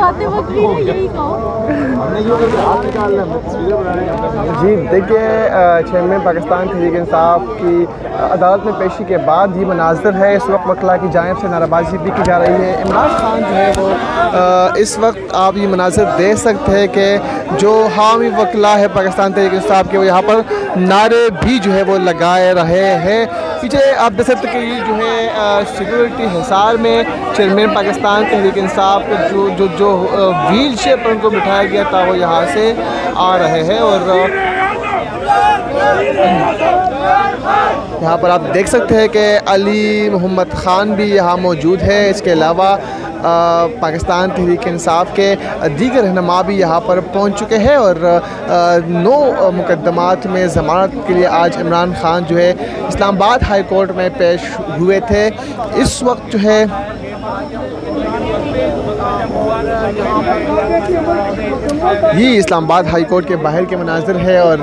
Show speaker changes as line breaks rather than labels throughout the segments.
आते वक्त भी यही कहो।
जी देखिए, चेयरमैन पाकिस्तान तहरीक इंसाफ की अदालत में पेशी के बाद ये मनाज़र है। इस वक्त वकला की जानिब से नाराबाजी भी की जा रही है। इमरान खान जो है वो इस वक्त आप ये मनाज़र देख सकते हैं कि जो हामी वकला है पाकिस्तान तहरीक इंसाफ के, वो यहाँ पर नारे भी जो है वो लगाए रहे हैं। पीछे आप देख सकते हैं कि ये जो है सिक्योरिटी हिसार में चेयरमैन पाकिस्तान तहरीक इंसाफ जो व्हील चेयर पर उनको बिठाया गया था वो यहाँ से आ रहे हैं। और यहाँ पर आप देख सकते हैं कि अली मोहम्मद ख़ान भी यहाँ मौजूद है। इसके अलावा पाकिस्तान तहरीक इंसाफ के दीगर रहनुमा भी यहाँ पर पहुँच चुके हैं। और 9 मुकदमात में ज़मानत के लिए आज इमरान खान जो है इस्लामाबाद हाई कोर्ट में पेश हुए थे। इस वक्त जो है ये इस्लामाबाद हाई कोर्ट के बाहर के मनाज़िर है। और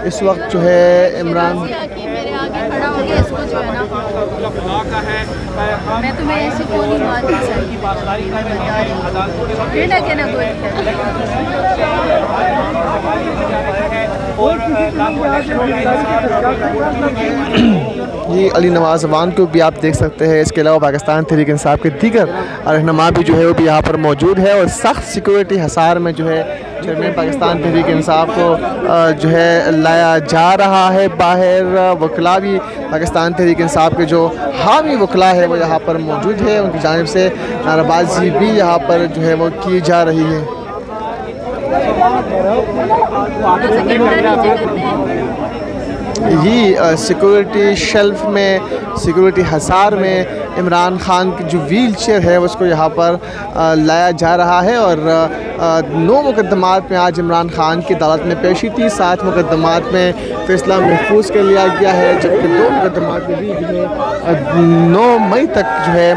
इस वक्त जो है इमरान
इसको जो है ना, मैं तुम्हें ऐसे को नहीं मानती
ये अली नवाज़ अवान को भी आप देख सकते हैं। इसके अलावा पाकिस्तान तहरीक इंसाफ के दीगर रहनुमा भी जो है वो भी यहाँ पर मौजूद है। और सख्त सिक्योरिटी हिसार में जो है चेयरमैन पाकिस्तान तहरीक इंसाफ को जो है लाया जा रहा है बाहर। वकला भी पाकिस्तान तहरीक इंसाफ के जो हामी वकला है वो यहाँ पर मौजूद है। उनकी जानिब से नाराबाजी भी यहाँ पर जो है वो की जा रही है। ये सिक्योरिटी शेल्फ में, सिक्योरिटी हसार में इमरान खान की जो व्हील चेयर है उसको यहाँ पर लाया जा रहा है। और 9 मुकदमात में आज इमरान खान की अदालत में पेशी थी। 7 मुकदमात में फ़ैसला महफूज कर लिया गया है, जबकि 2 मुकदमात में भी जो है 9 मई तक जो है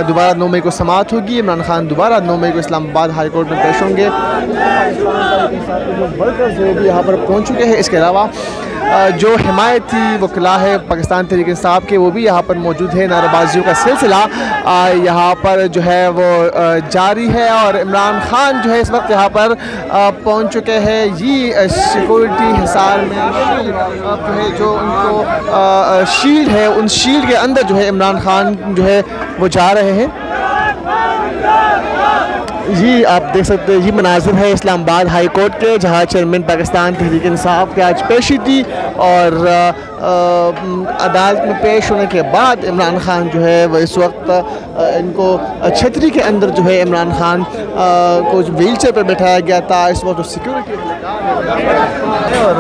दोबारा 9 मई को समाअत होगी। इमरान खान दोबारा 9 मई को इस्लामाबाद हाई कोर्ट में पेश होंगे। वर्कर्स जो भी यहाँ पर पहुँच चुके हैं। इसके अलावा जो हिमायती वकला है पाकिस्तान तहरीक इंसाफ के वो भी यहाँ पर मौजूद है। नाराबाजियों का सिलसिला यहाँ पर जो है वो जारी है। और इमरान खान जो है इस वक्त यहाँ पर पहुँच चुके हैं। ये सिक्योरिटी हिसार में जो है जो उनको शील्ड है, उन शील्ड के अंदर जो है इमरान खान जो है वो जा रहे हैं। जी आप देख सकते हैं, ये मनाज़िर है इस्लामाबाद हाई कोर्ट के, जहाँ चेयरमैन पाकिस्तान तहरीक इंसाफ की आज पेशी थी। और अदालत में पेश होने के बाद इमरान खान जो है वो इस वक्त इनको छतरी के अंदर जो है इमरान खान को व्हील चेयर पर बैठाया गया था। इस वक्त सिक्योरिटी और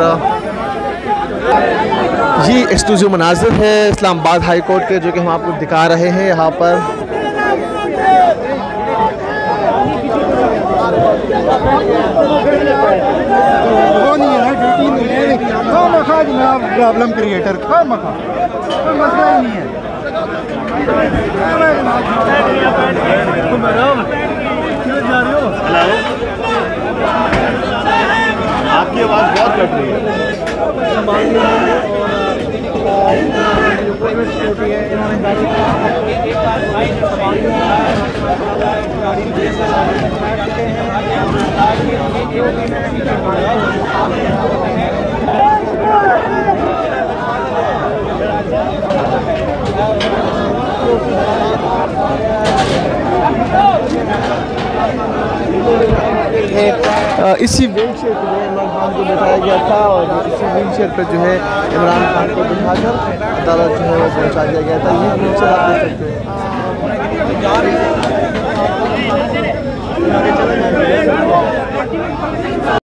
ये एक्सक्लूसिव मनाज़िर है इस्लामाबाद हाई कोर्ट के जो कि हम आपको दिखा रहे हैं। यहाँ पर
वो नहीं है ना, ड्यूटी में प्रॉब्लम क्रिएटर का मखा कोई मसला ही नहीं है।
आपकी आवाज़ बहुत कट रही है।
इसी व्हील चेयर पर जो इमरान खान को बैठाया गया था। और इसी व्हील चेयर पर जो है इमरान खान को बिठाकर अदालत जो है वो पहुँचा दिया गया था। ये व्हील चेयर आप देख सकते हैं।